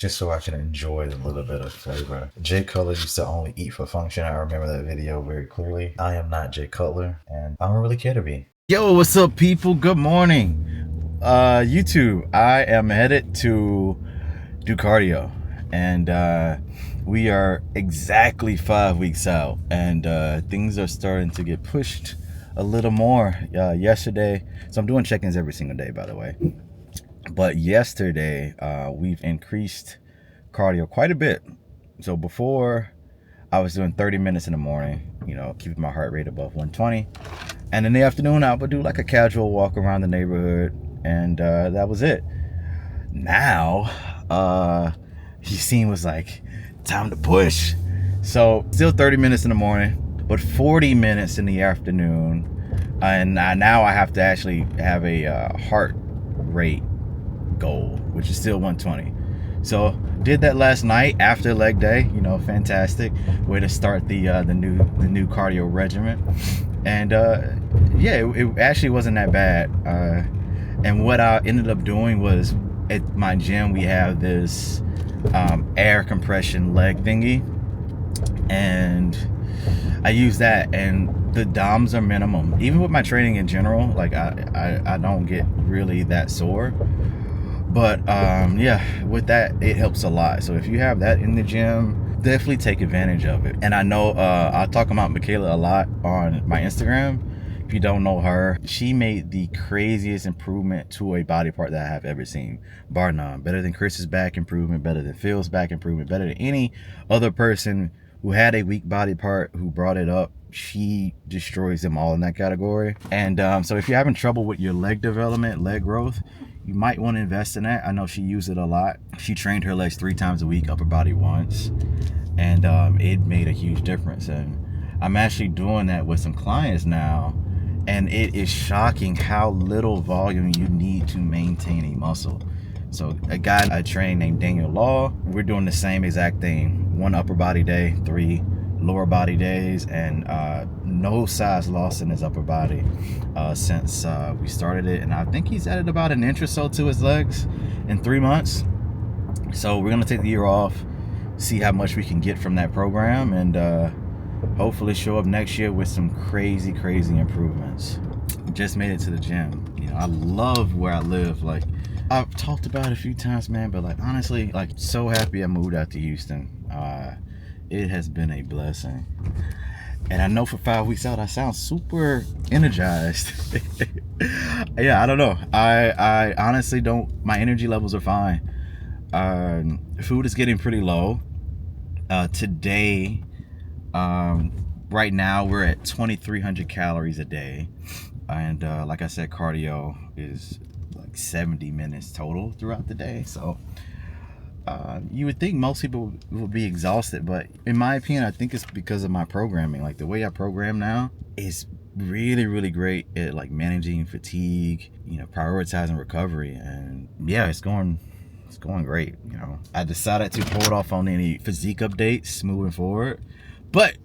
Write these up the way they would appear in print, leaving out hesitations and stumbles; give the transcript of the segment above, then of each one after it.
just so I can enjoy the little bit of flavor. Jay Cutler used to only eat for function. I remember that video very clearly. I am not Jay Cutler, and I don't really care to be. Yo, what's up, people? Good morning. YouTube, I am headed to do cardio, and we are exactly 5 weeks out, and things are starting to get pushed a little more. Yesterday, so I'm doing check-ins every single day, by the way, but yesterday we've increased cardio quite a bit. So before, I was doing 30 minutes in the morning, you know, keeping my heart rate above 120, and in the afternoon I would do like a casual walk around the neighborhood, and that was it. Now he seen was like, time to push. So still 30 minutes in the morning, but 40 minutes in the afternoon, and now I have to actually have a heart rate goal, which is still 120. So did that last night after leg day. You know, fantastic way to start the new cardio regimen. And yeah, it actually wasn't that bad. And what I ended up doing was, at my gym we have this air compression leg thingy, and I use that, and the DOMs are minimum. Even with my training in general, like I don't get really that sore, but yeah, with that it helps a lot. So if you have that in the gym, definitely take advantage of it. And I know I talk about Michaela a lot on my Instagram. If you don't know her, she made the craziest improvement to a body part that I have ever seen, bar none. Better than Chris's back improvement, better than Phil's back improvement, better than any other person who had a weak body part who brought it up. She destroys them all in that category. And so if you're having trouble with your leg development, leg growth, you might want to invest in that. I know she used it a lot. She trained her legs 3 times a week, upper body once, and it made a huge difference. And I'm actually doing that with some clients now, and it is shocking how little volume you need to maintain a muscle. So a guy I train named Daniel Law, we're doing the same exact thing. 1 upper body day, 3 lower body days, and no size loss in his upper body since we started it. And I think he's added about an inch or so to his legs in 3 months. So we're gonna take the year off, see how much we can get from that program, and hopefully show up next year with some crazy improvements. Just made it to the gym. You know, I love where I live. Like, I've talked about it a few times, man, but like, honestly, like, so happy I moved out to Houston. It has been a blessing. And I know for 5 weeks out, I sound super energized. Yeah, I don't know. I honestly don't, my energy levels are fine. Food is getting pretty low. Today, right now we're at 2,300 calories a day. And like I said, cardio is like 70 minutes total throughout the day. So you would think most people would be exhausted, but in my opinion, I think it's because of my programming. Like, the way I program now is really great at like managing fatigue, you know, prioritizing recovery, and yeah, it's going great. You know, I decided to hold off on any physique updates moving forward, but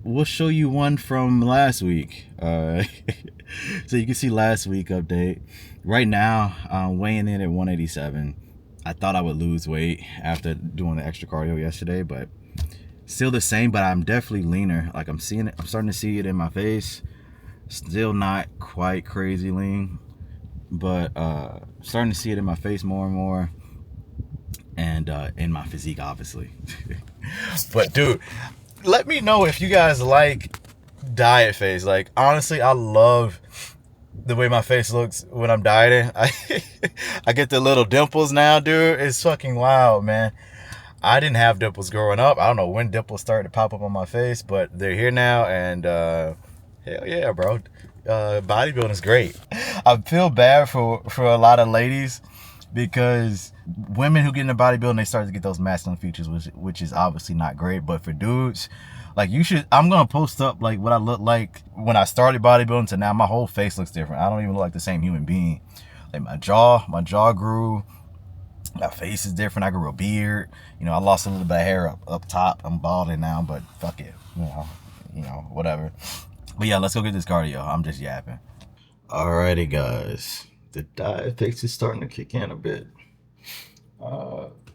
we'll show you one from last week. So you can see last week update. Right now, weighing in at 187. I thought I would lose weight after doing the extra cardio yesterday, but still the same. But I'm definitely leaner. Like, I'm seeing it, I'm starting to see it in my face. Still not quite crazy lean, but starting to see it in my face more and more, and in my physique, obviously. But dude, let me know if you guys like diet phase. Like, honestly, I love the way my face looks when I'm dieting. I get the little dimples now, dude. It's fucking wild, man. I didn't have dimples growing up. I don't know when dimples started to pop up on my face, but they're here now, and hell yeah, bro. Bodybuilding is great. I feel bad for a lot of ladies, because women who get into bodybuilding, they start to get those masculine features, which is obviously not great. But for dudes, like, you should, I'm gonna post up like what I look like when I started bodybuilding to now. My whole face looks different. I don't even look like the same human being. Like, my jaw grew, my face is different. I grew a beard. You know, I lost a little bit of hair up top. I'm balding now, but fuck it, you know, whatever. But yeah, let's go get this cardio. I'm just yapping. Alrighty, guys, the diet fix is starting to kick in a bit.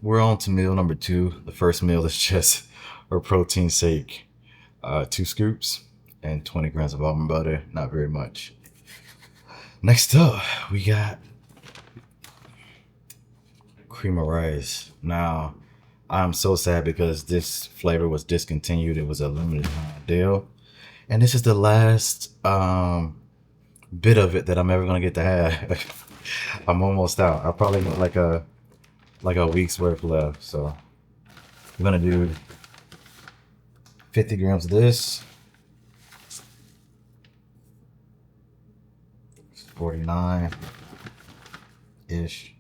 we're on to meal number 2. The first meal is just for protein's sake, 2 scoops and 20 grams of almond butter. Not very much. Next up, we got cream of rice. Now, I'm so sad because this flavor was discontinued. It was a limited time deal, and this is the last bit of it that I'm ever gonna get to have. I'm almost out. I probably got like a week's worth left. So I'm gonna do 50 grams of this, 49 ish.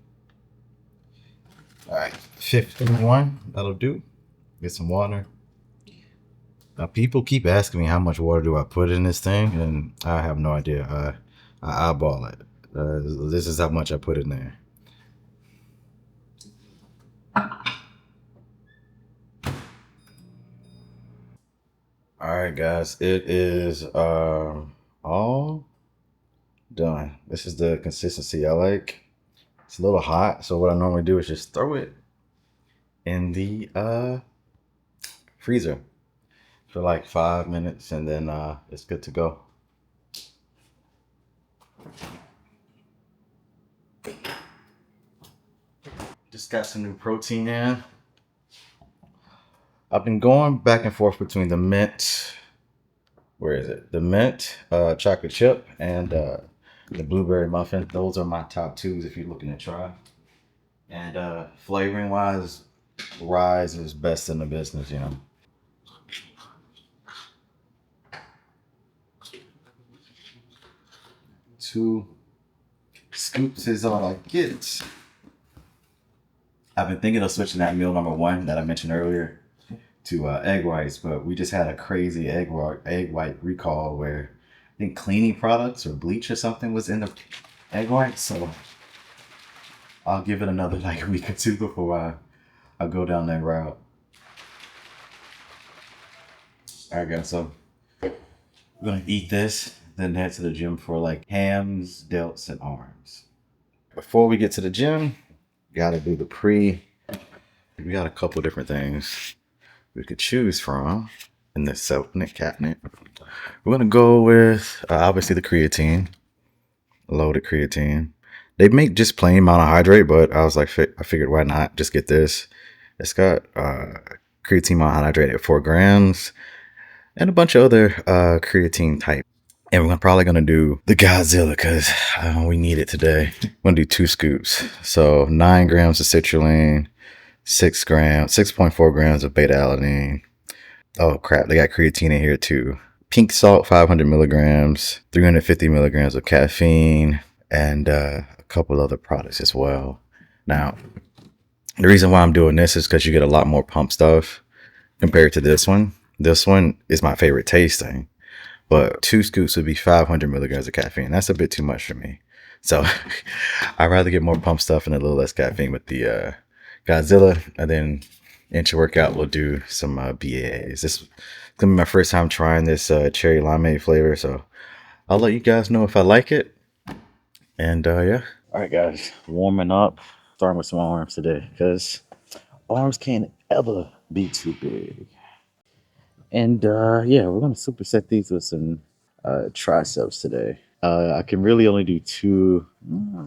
All right, 51. That'll do. Get some water. Now, people keep asking me how much water do I put in this thing, and I have no idea. I eyeball it. This is how much I put in there. All right, guys, it is all done. This is the consistency I like. It's a little hot, so what I normally do is just throw it in the freezer for like 5 minutes, and then it's good to go. Just got some new protein in. I've been going back and forth between the mint, where is it? The mint chocolate chip and the blueberry muffin. Those are my top 2s if you're looking to try. And flavoring wise, Rise is best in the business, you know. Two scoops is all I get. I've been thinking of switching that meal number 1 that I mentioned earlier to egg whites, but we just had a crazy egg white recall where I think cleaning products or bleach or something was in the egg whites. So I'll give it another like a week or 2 before I go down that route. All right, guys. So we're gonna eat this, then head to the gym for like hams, delts, and arms. Before we get to the gym, gotta do the pre. We got a couple different things we could choose from in this supplement cabinet. We're gonna go with obviously the creatine, loaded creatine. They make just plain monohydrate, but I was like, I figured why not just get this. It's got creatine monohydrate at 4 grams and a bunch of other creatine type. And we're probably gonna do the Godzilla because we need it today. I'm gonna do 2 scoops, so 9 grams of citrulline, 6.4 grams of beta alanine. Oh crap, they got creatine in here too. Pink salt, 500 milligrams, 350 milligrams of caffeine, and a couple other products as well. Now, the reason why I'm doing this is because you get a lot more pump stuff compared to this one. This one is my favorite tasting, but 2 scoops would be 500 milligrams of caffeine. That's a bit too much for me. So I'd rather get more pump stuff and a little less caffeine with the Godzilla, and then intra-workout we'll do some BAAs. This is gonna be my first time trying this cherry limeade flavor, so I'll let you guys know if I like it. And yeah. All right, guys, warming up, starting with some arms today because arms can't ever be too big. And yeah, we're gonna superset these with some triceps today. I can really only do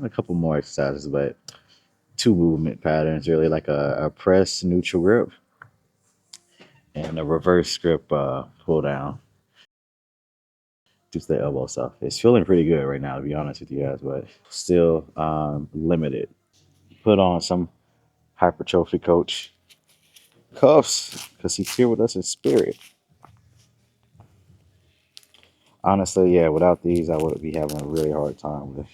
a couple more exercises, but 2 movement patterns, really, like a press neutral grip and a reverse grip pull down. Just the elbow stuff. It's feeling pretty good right now, to be honest with you guys, but still limited. Put on some hypertrophy coach cuffs because he's here with us in spirit. Honestly, yeah, without these, I would be having a really hard time with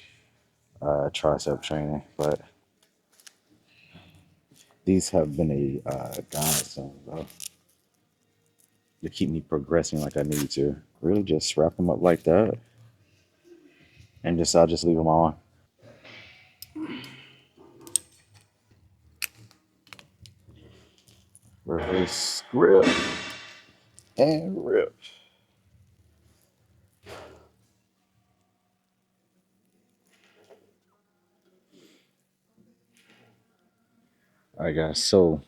tricep training, but these have been a godsend, bro. To keep me progressing like I need to. Really just wrap them up like that, and I'll just leave them on. Reverse grip and rip. All right, guys. So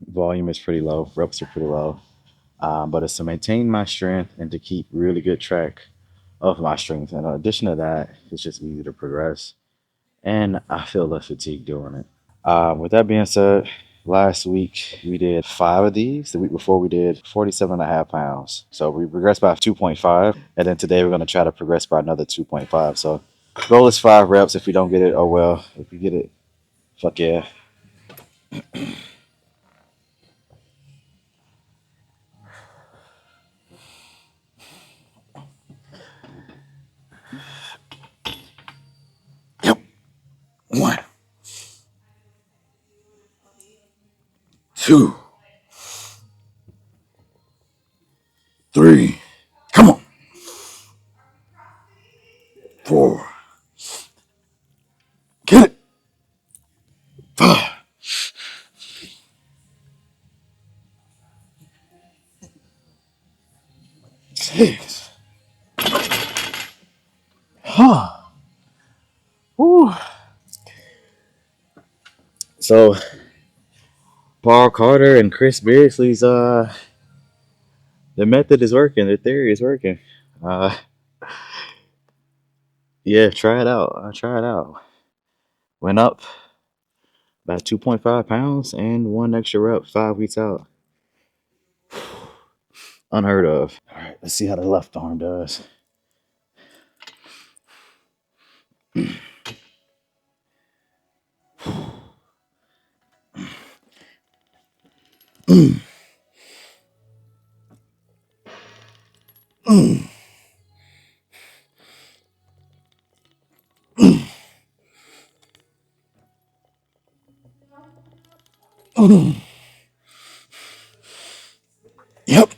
volume is pretty low, reps are pretty low, but it's to maintain my strength and to keep really good track of my strength. And in addition to that, it's just easy to progress, and I feel less fatigue doing it. With that being said, last week we did 5 of these. The week before we did 47.5 pounds. So we progressed by 2.5. And then today we're going to try to progress by another 2.5. So goal is 5 reps. If we don't get it, oh well. If we get it, fuck yeah. Yep. 1, 2, 3. Come on. 4. Get it. 5, 6. Huh. Woo. So Paul Carter and Chris Beardsley's the method is working. The theory is working. Uh, yeah, try it out. Try it out. Went up by 2.5 pounds and 1 extra rep 5 weeks out. Unheard of. All right, let's see how the left arm does. Yep.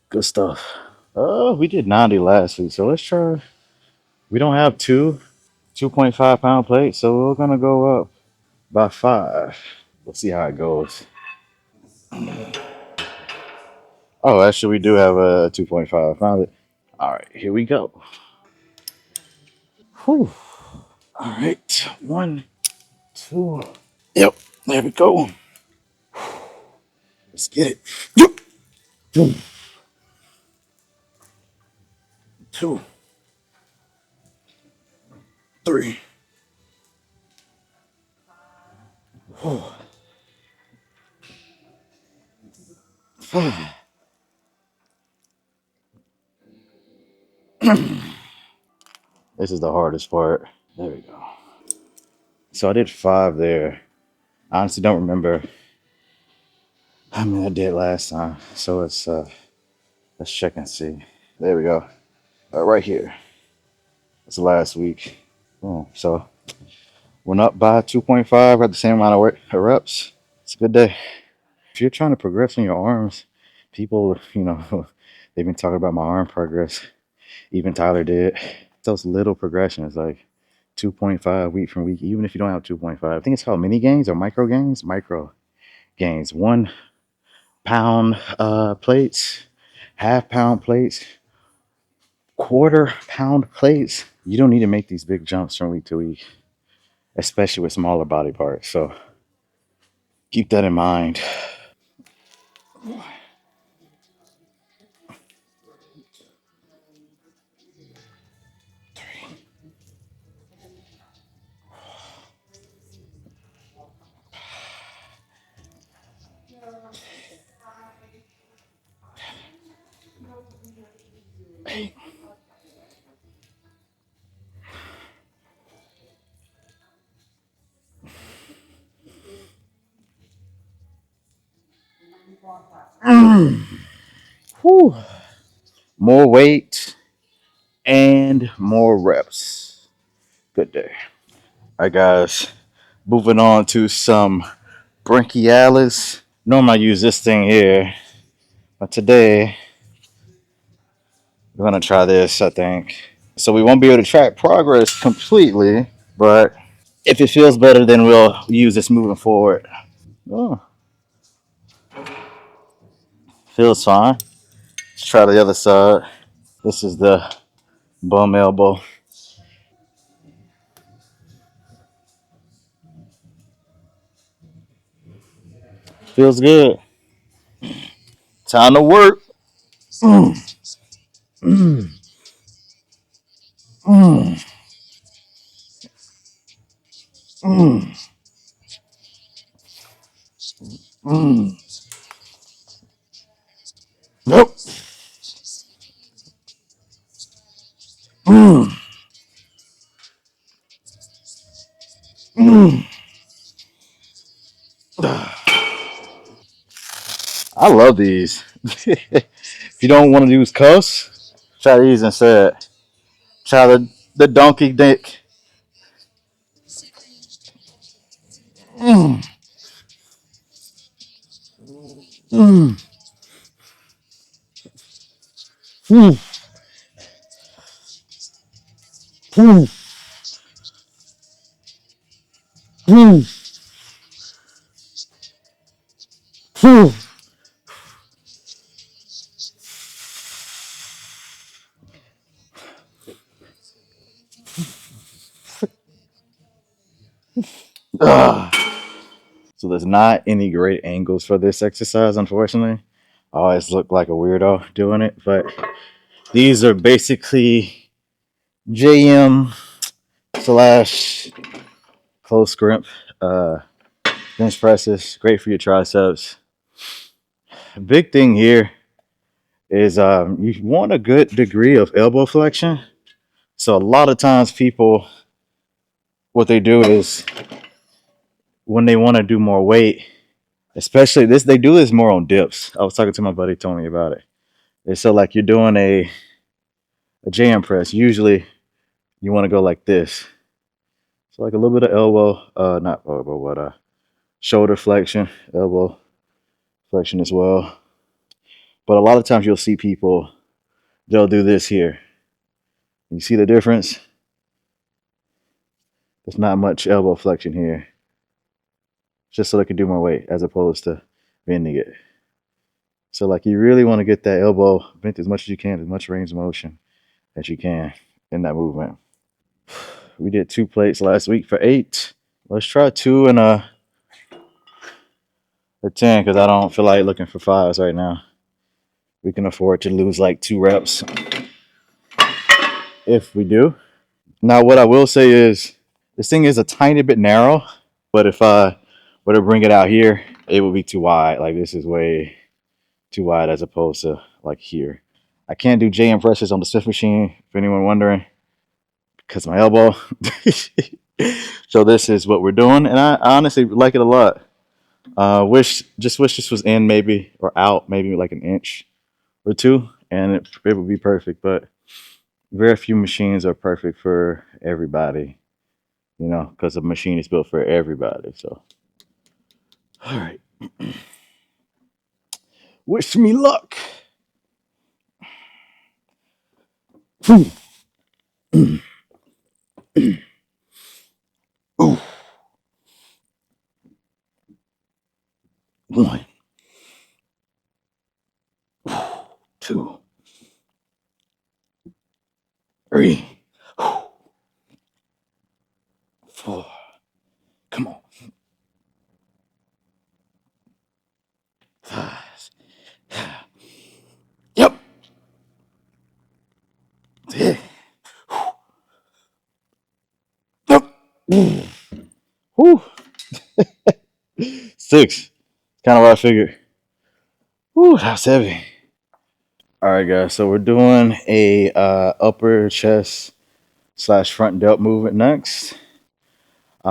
Good stuff. Oh, we did 90 last week, so let's try. We don't have 2.5 pound plates, so we're gonna go up by 5. We'll see how it goes. Oh, actually, we do have a 2.5. Found it. All right, here we go. Whew. All right, 1, 2. Yep, there we go. Let's get it. Yep. 2, 3. 4, 5. This is the hardest part. There we go. So I did 5 there. I honestly don't remember how many I did last time. So let's check and see. There we go. Right here. That's last week. Boom. So went up by 2.5 at the same amount of reps. It's a good day. If you're trying to progress in your arms, people, they've been talking about my arm progress. Even Tyler did. Those little progressions, like 2.5 week from week, even if you don't have 2.5. I think it's called mini gains or micro gains. Micro gains. 1 pound plates, half-pound plates, quarter-pound plates. You don't need to make these big jumps from week to week, especially with smaller body parts. So keep that in mind. Whew. More weight and more reps. Good day. All right, guys. Moving on to some brachialis. Normally I use this thing here, but today we're gonna try this, I think. So we won't be able to track progress completely, but if it feels better, then we'll use this moving forward. Oh, feels fine. Let's try the other side. This is the bum elbow. Feels good. Time to work. Mm, mm, mm, mm, mm. Nope. Mm, mm. I love these. If you don't want to use cuffs, try these instead. Try the donkey dick. Mm, mm, mm, mm, mm, mm. Ugh. So there's not any great angles for this exercise, unfortunately. I always look like a weirdo doing it, but these are basically JM slash close grip bench presses. Great for your triceps. Big thing here is you want a good degree of elbow flexion. So a lot of times people, what they do is when they want to do more weight, especially this, they do this more on dips. I was talking to my buddy Tony about it. And so like you're doing a jam press. Usually you want to go like this. So like a little bit of elbow, not elbow, but shoulder flexion, elbow flexion as well. But a lot of times you'll see people, they'll do this here. You see the difference? There's not much elbow flexion here. Just so they can do more weight as opposed to bending it. So like you really want to get that elbow bent as much as you can, as much range of motion as you can in that movement. We did 2 plates last week for 8. Let's try 2 and a 10 because I don't feel like looking for 5s right now. We can afford to lose like 2 reps if we do. Now, what I will say is this thing is a tiny bit narrow, but if I were to bring it out here, it would be too wide. Like this is way too wide as opposed to like here. I can't do JM presses on the Smith machine, if anyone wondering, because my elbow. So this is what we're doing, and I honestly like it a lot. Wish this was in maybe or out maybe like an inch or 2, and it would be perfect. But very few machines are perfect for everybody, you know, because the machine is built for everybody. So, all right, wish me luck. Ooh. 1, 2, 3, 4. Come on. 5. Yep. Yep. 6. Kind of what I figured. Whew, that was heavy. All right, guys. So we're doing a upper chest slash front delt movement next.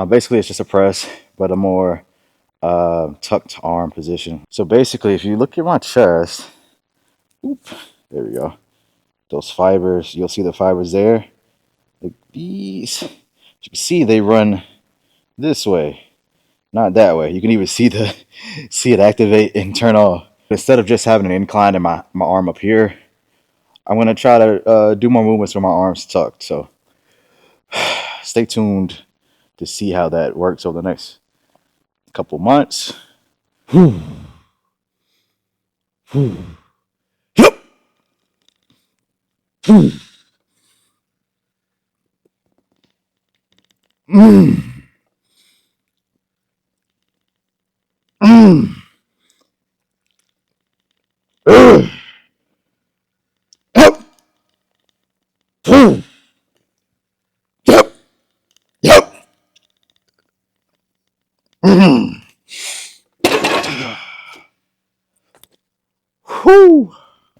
Basically, it's just a press, but a more tucked arm position. So basically, if you look at my chest, there we go. Those fibers, you'll see the fibers there. Like these, you can see they run this way, not that way. You can even see see it activate and turn off. Instead of just having an incline in my arm up here, I'm gonna try to do more movements with my arms tucked. So stay tuned to see how that works over the next couple months. Yep. Whew.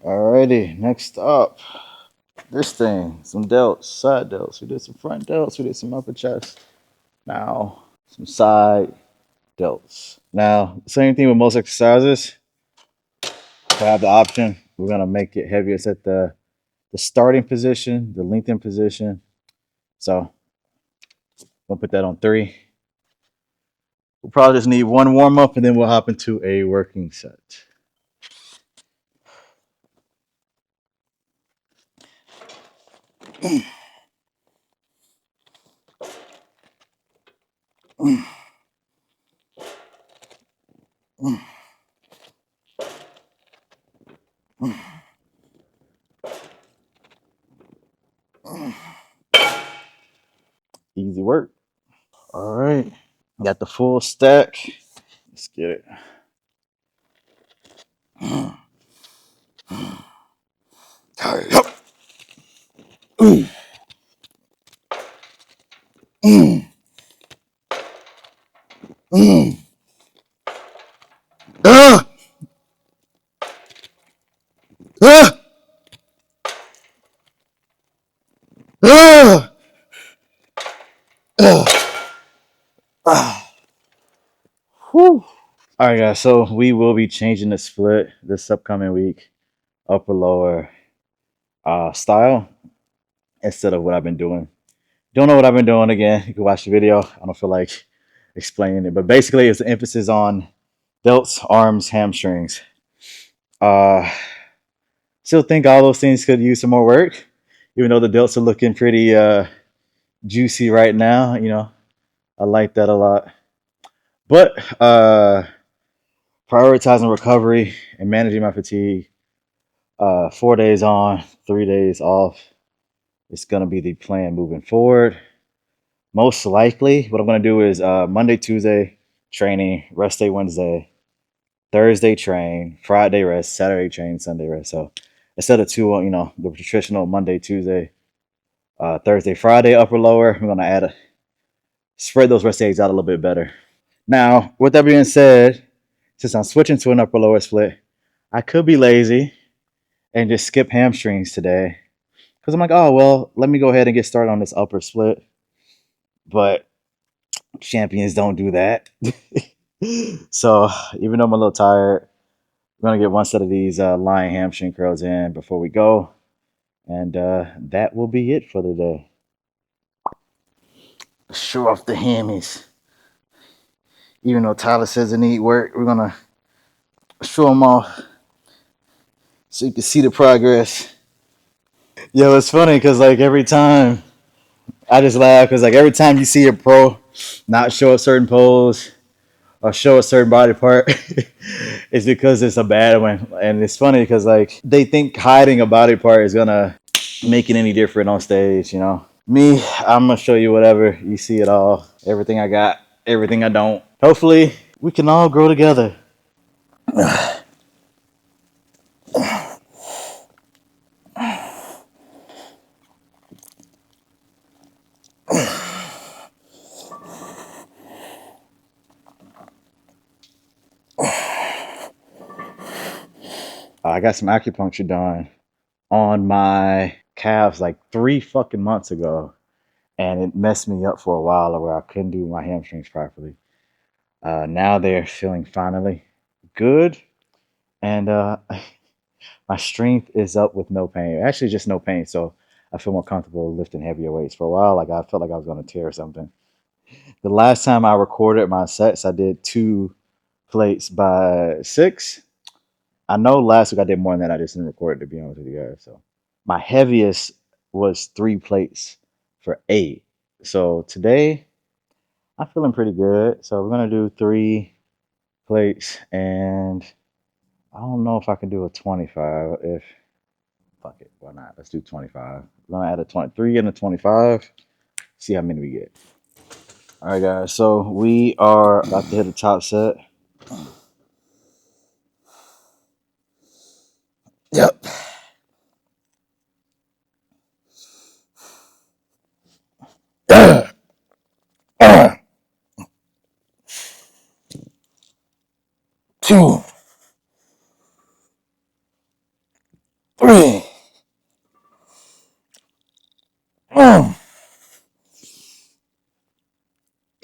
Alrighty, next up, this thing, some delts, side delts. We did some front delts, we did some upper chest. Now, some side delts. Now, same thing with most exercises. If I have the option, we're gonna make it heaviest at the starting position, the lengthened position. So, we'll put that on 3. We'll probably just need 1 warm up and then we'll hop into a working set. Easy work. All right. Got the full stack. Let's get it. Hurry up. Ah! Ah! Ah! Ah! Whew. All right, guys. So we will be changing the split this upcoming week, upper lower style instead of what I've been doing. Don't know what I've been doing again. You can watch the video. I don't feel like explaining it, but basically, it's an emphasis on delts, arms, hamstrings. Still think all those things could use some more work, even though the delts are looking pretty juicy right now. You know, I like that a lot. But prioritizing recovery and managing my fatigue, 4 days on, 3 days off, it's going to be the plan moving forward. Most likely, what I'm going to do is Monday, Tuesday, training, rest day Wednesday, Thursday train, Friday rest, Saturday train, Sunday rest. So instead of 2, you know, the traditional Monday, Tuesday, Thursday, Friday, upper lower, I'm gonna spread those rest days out a little bit better. Now, with that being said, since I'm switching to an upper lower split, I could be lazy and just skip hamstrings today because I'm like, oh well, let me go ahead and get started on this upper split. But champions don't do that. So even though I'm a little tired, we're gonna get 1 set of these lying hamstring curls in before we go, and that will be it for the day. Show off the hammies. Even though Tyler says it need work, we're gonna show them off so you can see the progress. Yo, it's funny because like every time I just laugh because like every time you see a pro not show a certain pose or show a certain body part, it's because it's a bad one. And it's funny because like they think hiding a body part is gonna make it any different on stage, you know. Me, I'm gonna show you whatever. You see it all. Everything I got, everything I don't. Hopefully, we can all grow together. I got some acupuncture done on my calves like 3 fucking months ago, and it messed me up for a while where I couldn't do my hamstrings properly. Now they're feeling finally good, and my strength is up with no pain. Actually, just no pain, so I feel more comfortable lifting heavier weights. For a while, like I felt like I was going to tear something. The last time I recorded my sets, I did 2 plates by 6. I know last week I did more than that. I just didn't record it, to be honest with you guys. So my heaviest was 3 plates for 8. So today I'm feeling pretty good. So we're gonna do 3 plates, and I don't know if I can do a 25. Fuck it, why not? Let's do 25. We're gonna add a 23 and a 25. See how many we get. All right, guys. So we are about to hit the top set. Yep. Two, three,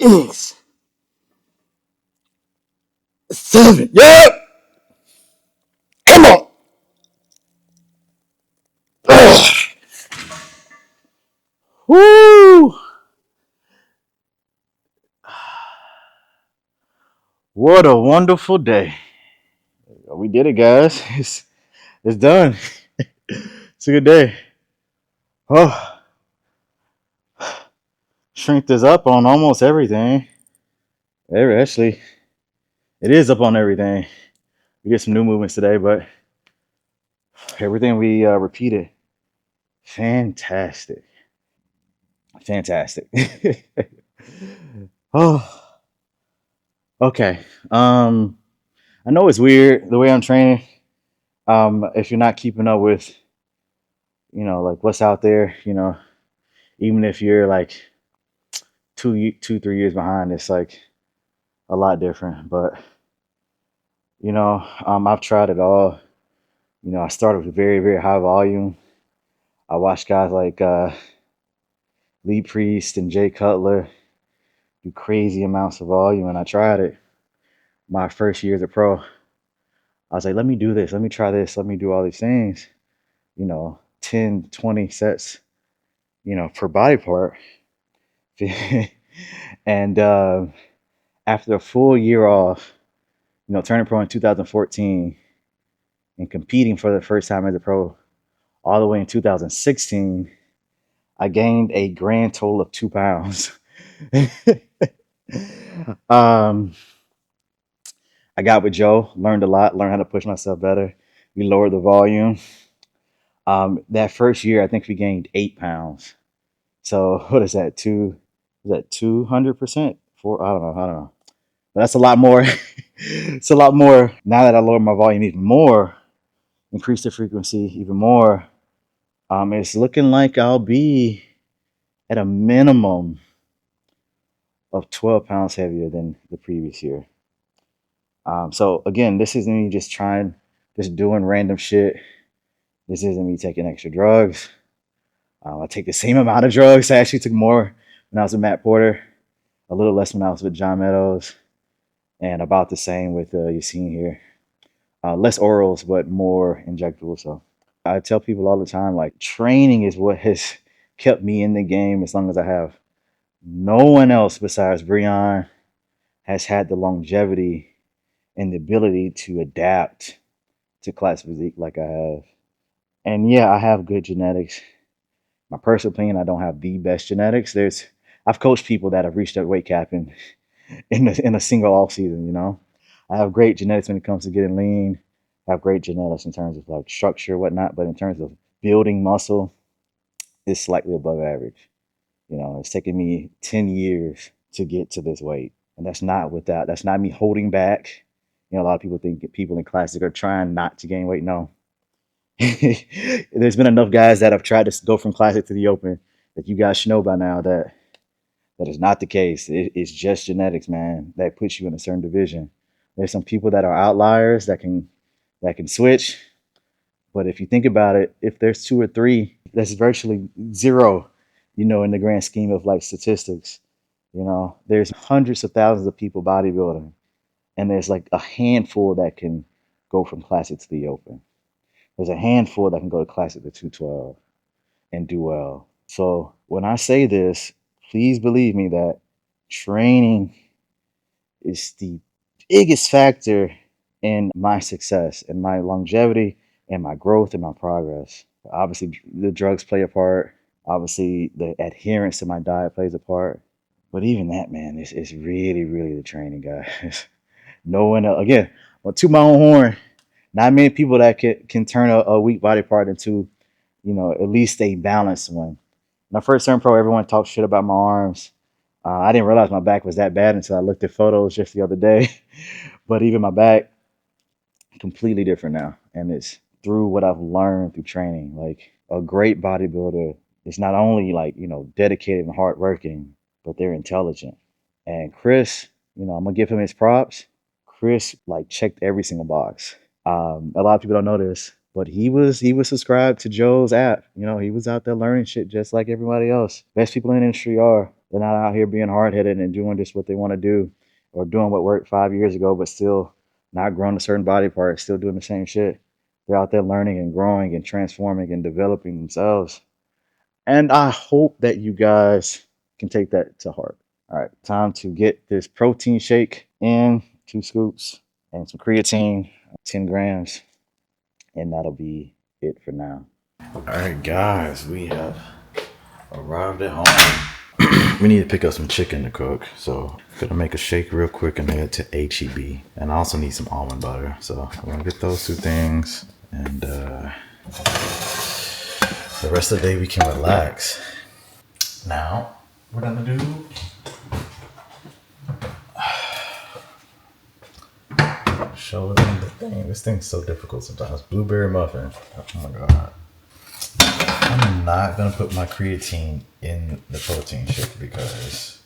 8, 7. Yep. Come on. Woo! What a wonderful day. We did it, guys. It's done. It's a good day. Oh, strength is up on almost everything. Actually, it is up on everything. We did some new movements today, but everything we repeated, fantastic. Fantastic. Oh, okay. I know it's weird the way I'm training. If you're not keeping up with, like what's out there, even if you're like 3 years behind, it's like a lot different. But I've tried it all. I started with very, very high volume. I watched guys like Lee Priest and Jay Cutler do crazy amounts of volume, and I tried it. My first year as a pro, I was like, let me do this, let me try this, let me do all these things, 10, 20 sets, per body part. And after a full year off, turning pro in 2014 and competing for the first time as a pro all the way in 2016, I gained a grand total of 2 pounds. I got with Joe, learned a lot, learned how to push myself better. We lowered the volume. That first year, I think we gained 8 pounds. So what is that? Is that 200%? I don't know. But that's a lot more. It's a lot more. Now that I lowered my volume even more, increased the frequency even more, it's looking like I'll be at a minimum of 12 pounds heavier than the previous year. So again, this isn't me just doing random shit. This isn't me taking extra drugs. I take the same amount of drugs. I actually took more when I was with Matt Porter, a little less when I was with John Meadows, and about the same with Yassine here. Less orals, but more injectables. So I tell people all the time, like, training is what has kept me in the game as long as I have. No one else besides Breon has had the longevity and the ability to adapt to class physique like I have. And yeah, I have good genetics. My personal opinion, I don't have the best genetics. I've coached people that have reached that weight cap in a single off season. I have great genetics when it comes to getting lean. I have great genetics in terms of like structure, whatnot. But in terms of building muscle, it's slightly above average. It's taken me 10 years to get to this weight, and that's not me holding back. A lot of people think people in classic are trying not to gain weight. No. There's been enough guys that have tried to go from classic to the open that you guys should know by now that is not the case. It's just genetics, man, that puts you in a certain division. There's some people that are outliers that can switch, but if you think about it, if there's 2 or 3, that's virtually zero, in the grand scheme of like statistics. There's hundreds of thousands of people bodybuilding, and there's like a handful that can go from classic to the open. There's a handful that can go to classic to 212 and do well. So when I say this, please believe me that training is the biggest factor in my success and my longevity and my growth and my progress. Obviously, the drugs play a part. Obviously, the adherence to my diet plays a part. But even that, man, is really, really the training, guys. No one else. Again, well, to my own horn, not many people that can turn a weak body part into you know, at least a balanced one. When I first turned pro, everyone talked shit about my arms. I didn't realize my back was that bad until I looked at photos just the other day. But even my back, completely different now. And it's through what I've learned through training. Like a great bodybuilder is not only like, you know, dedicated and hardworking, but they're intelligent. And Chris, you know, I'm gonna give him his props. Chris like checked every single box. A lot of people don't know this, but he was subscribed to Joe's app. You know, he was out there learning shit just like everybody else. Best people in the industry are. They're not out here being hard headed and doing just what they want to do, or doing what worked 5 years ago, but still not growing a certain body part, still doing the same shit. They're out there learning and growing and transforming and developing themselves. And I hope that you guys can take that to heart. All right, time to get this protein shake in, 2 scoops, and some creatine, 10 grams, and that'll be it for now. All right, guys, we have arrived at home. We need to pick up some chicken to cook, so I'm gonna make a shake real quick and head to HEB. And I also need some almond butter, so I'm gonna get those 2 things, and the rest of the day we can relax. Now, we're gonna do show them the thing. This thing's so difficult sometimes. Blueberry muffin. Oh my god. I'm not gonna put my creatine in the protein shake because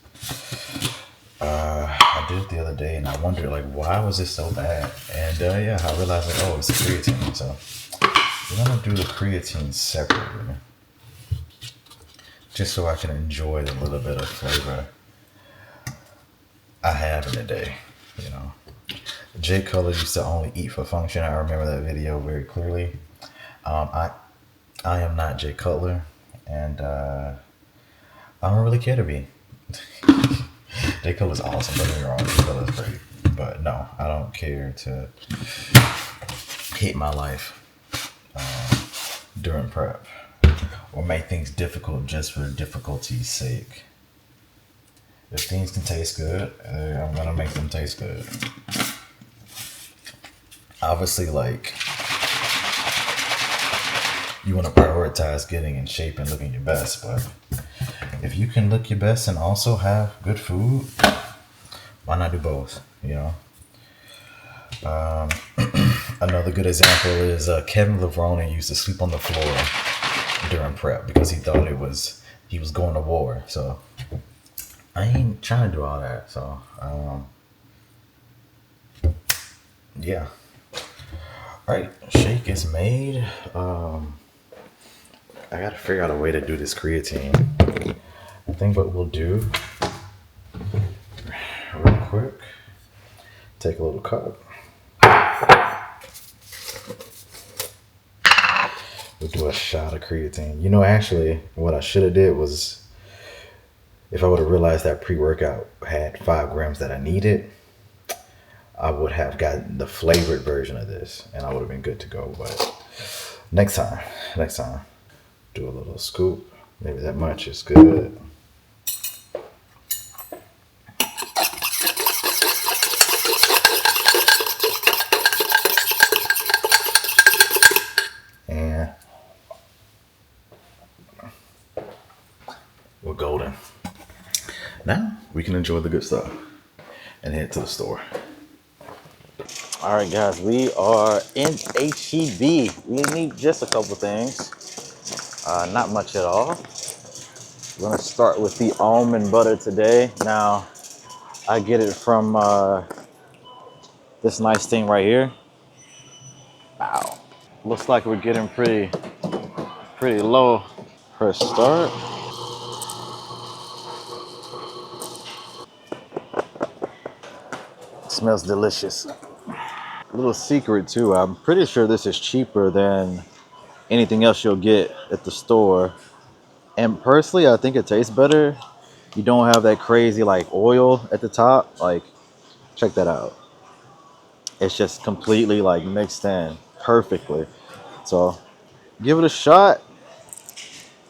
I did it the other day and I wondered like why was this so bad? And yeah, I realized like oh it's the creatine. So we're gonna do the creatine separately, just so I can enjoy the little bit of flavor I have in a day. You know, Jay Cutler used to only eat for function. I remember that video very clearly. I am not Jay Cutler, and I don't really care to be. Jay Cutler's awesome. Don't get me wrong, Jay Cutler's great, but no, I don't care to hate my life during prep or make things difficult just for difficulty's sake. If things can taste good, I'm gonna make them taste good. Obviously, like, you want to prioritize getting in shape and looking your best, but if you can look your best and also have good food, why not do both? You know. Another good example is Kevin Levrone used to sleep on the floor during prep because he thought he was going to war. So I ain't trying to do all that. So yeah. All right, shake is made. I gotta figure out a way to do this creatine. I think what we'll do, real quick, take a little cup. We'll do a shot of creatine. You know, actually, what I should have did was, if I would have realized that pre-workout had 5 grams that I needed, I would have gotten the flavored version of this, and I would have been good to go. But next time, do a little scoop. Maybe that much is good. And we're golden. Now we can enjoy the good stuff and head to the store. All right, guys, we are in HEB. We need just a couple things. Not much at all. We're gonna start with the almond butter today. Now, I get it from this nice thing right here. Wow. Looks like we're getting pretty low. Press start. It smells delicious. A little secret too, I'm pretty sure this is cheaper than anything else you'll get at the store. And personally, I think it tastes better. You don't have that crazy like oil at the top. Like, check that out. It's just completely like mixed in perfectly. So give it a shot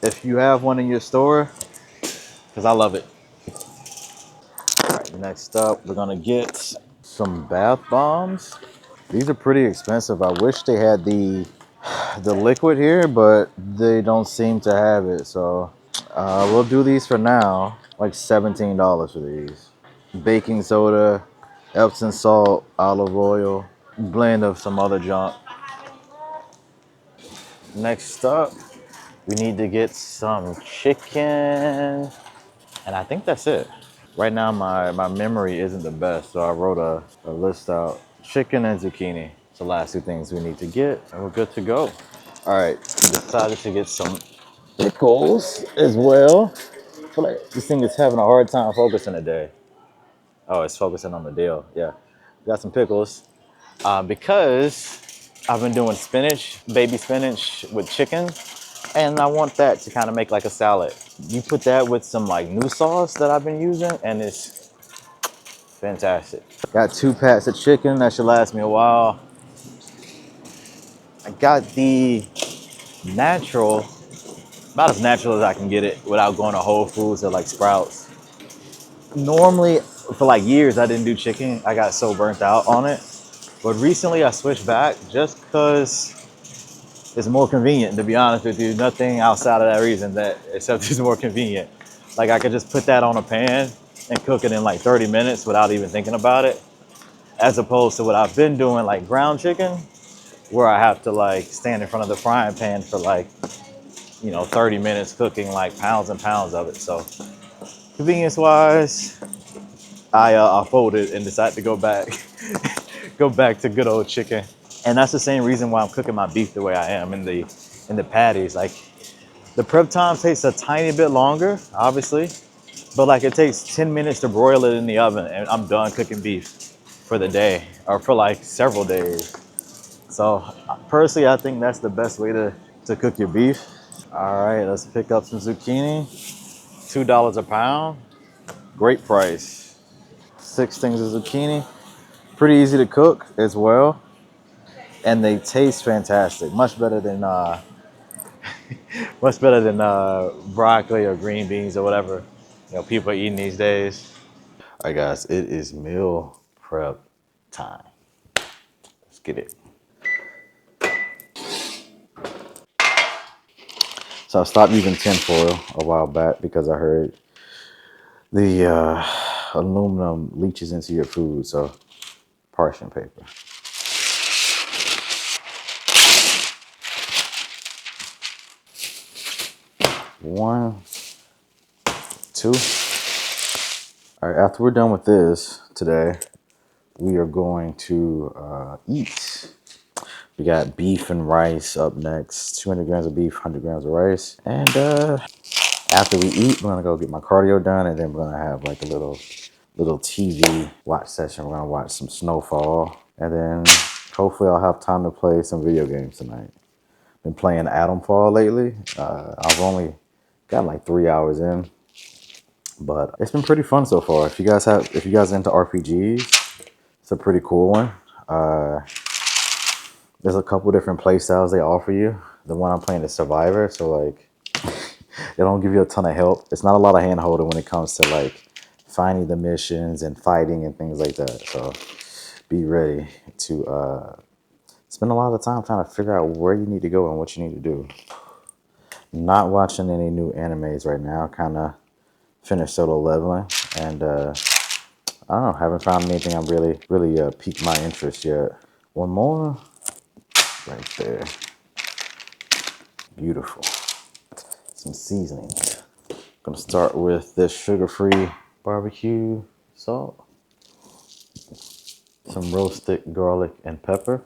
if you have one in your store, because I love it. All right, next up, we're gonna get some bath bombs. These are pretty expensive. I wish they had the the liquid here, but they don't seem to have it. So we'll do these for now. Like $17 for these. Baking soda, Epsom salt, olive oil, blend of some other junk. Next up, we need to get some chicken. And I think that's it. Right now, my memory isn't the best, so I wrote a list out. Chicken and zucchini. It's the last two things we need to get, and we're good to go. All right, decided to get some pickles as well. I feel like this thing is having a hard time focusing today. Oh, it's focusing on the deal. Yeah, got some pickles because I've been doing spinach, baby spinach with chicken, and I want that to kind of make like a salad. You put that with some like new sauce that I've been using, and it's fantastic. Got 2 packs of chicken. That should last me a while. I got the natural, about as natural as I can get it without going to Whole Foods or like Sprouts. Normally, for like years, I didn't do chicken. I got so burnt out on it. But recently I switched back just because it's more convenient, to be honest with you. Nothing outside of that reason, that except it's more convenient. Like I could just put that on a pan and cook it in like 30 minutes without even thinking about it. As opposed to what I've been doing, like ground chicken, where I have to like stand in front of the frying pan for like, 30 minutes cooking like pounds and pounds of it. So convenience wise, I folded and decided to go back, go back to good old chicken. And that's the same reason why I'm cooking my beef the way I am in the patties. Like the prep time takes a tiny bit longer, obviously, but like it takes 10 minutes to broil it in the oven and I'm done cooking beef for the day or for like several days. So personally, I think that's the best way to cook your beef. All right, let's pick up some zucchini. $2 a pound, great price. 6 things of zucchini, pretty easy to cook as well. And they taste fantastic, much better than broccoli or green beans or whatever people are eating these days. All right, guys, it is meal prep time. Let's get it. So I stopped using tinfoil a while back because I heard the aluminum leaches into your food. So parchment paper. One, two. All right, after we're done with this today, we are going to eat. We got beef and rice up next. 200 grams of beef, 100 grams of rice. And after we eat, we're gonna go get my cardio done, and then we're gonna have like a little TV watch session. We're gonna watch some snowfall, and then hopefully I'll have time to play some video games tonight. Been playing Atom Fall lately. I've only got like 3 hours in, but it's been pretty fun so far. If you guys are into RPGs, it's a pretty cool one. There's a couple different play styles they offer you. The one I'm playing is Survivor, so like they don't give you a ton of help. It's not a lot of hand holding when it comes to like finding the missions and fighting and things like that. So be ready to spend a lot of the time trying to figure out where you need to go and what you need to do. Not watching any new animes right now. Kind of finished Solo Leveling, and I don't know, haven't found anything I'm really piqued my interest yet. One more right there. Beautiful. Some seasonings. Gonna start with this sugar-free barbecue salt, some roasted garlic and pepper,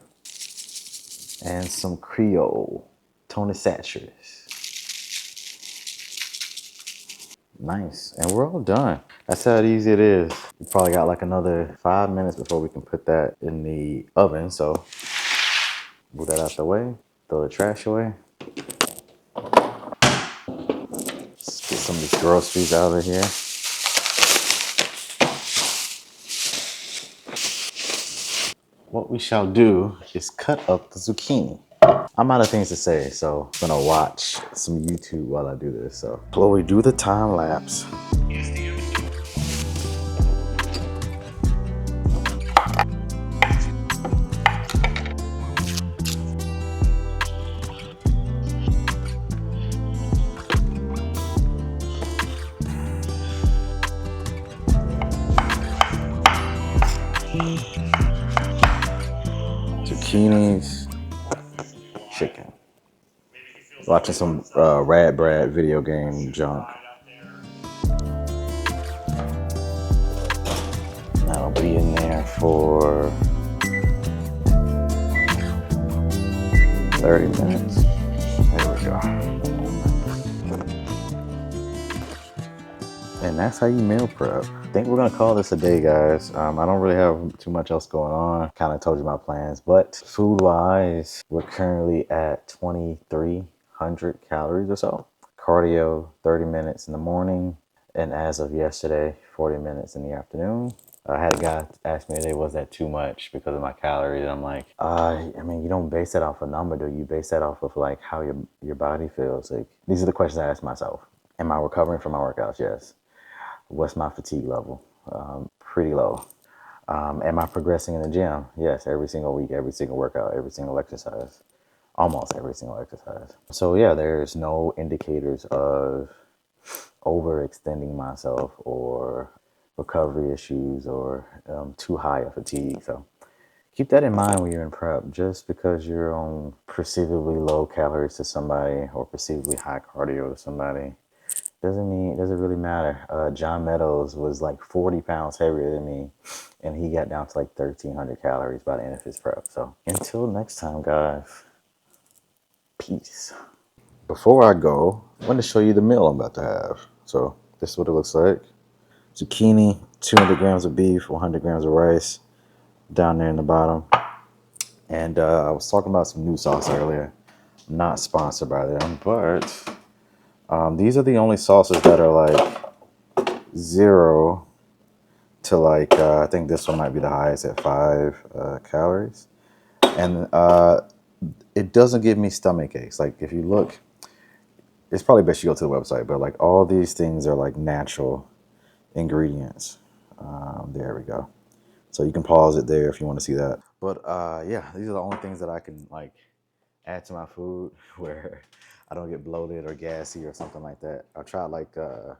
and some Creole Tony Satchers. Nice, and we're all done. That's how easy it is. We probably got like another 5 minutes before we can put that in the oven, so move that out the way, throw the trash away. Let's get some of these groceries out of here. What we shall do is cut up the zucchini. I'm out of things to say, so I'm gonna watch some YouTube while I do this. So Chloe, do the time lapse. zucchinis, chicken. Watching some Rad Brad video game junk. That'll be in there for 30 minutes. There we go. And that's how you meal prep. I think we're gonna call this a day, guys. I don't really have too much else going on. Kind of told you my plans, but food-wise, we're currently at 2,300 calories or so. Cardio, 30 minutes in the morning, and as of yesterday, 40 minutes in the afternoon. I had a guy ask me today, was that too much because of my calories? And I'm like, I mean, you don't base that off a number, do you? Base that off of like how your body feels. Like, these are the questions I ask myself. Am I recovering from my workouts? Yes. What's my fatigue level? Pretty low. Am I progressing in the gym? Yes, every single week, every single workout, every single exercise, almost every single exercise. So yeah, there's no indicators of overextending myself or recovery issues or too high of fatigue. So keep that in mind when you're in prep. Just because you're on perceivably low calories to somebody or perceivably high cardio to somebody doesn't really matter. John Meadows was like 40 pounds heavier than me, and he got down to like 1,300 calories by the end of his prep. So until next time, guys, peace. Before I go, I want to show you the meal I'm about to have. So this is what it looks like. Zucchini, 200 grams of beef, 100 grams of rice down there in the bottom. And I was talking about some new sauce earlier. Not sponsored by them, but these are the only sauces that are like 0 to like, I think this one might be the highest at 5 calories. And it doesn't give me stomach aches. Like if you look, it's probably best you go to the website, but like all these things are like natural ingredients. There we go. So you can pause it there if you want to see that. But yeah, these are the only things that I can like add to my food where I don't get bloated or gassy or something like that. I've tried like the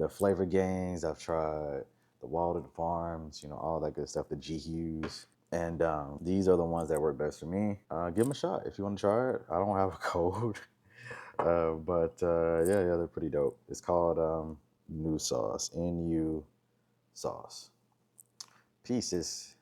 Flavor Gains. I've tried the Walden Farms, you know, all that good stuff, the G Hughes. And these are the ones that work best for me. Give them a shot if you want to try it. I don't have a code. But yeah, they're pretty dope. It's called New Sauce, NU Sauce. Pieces.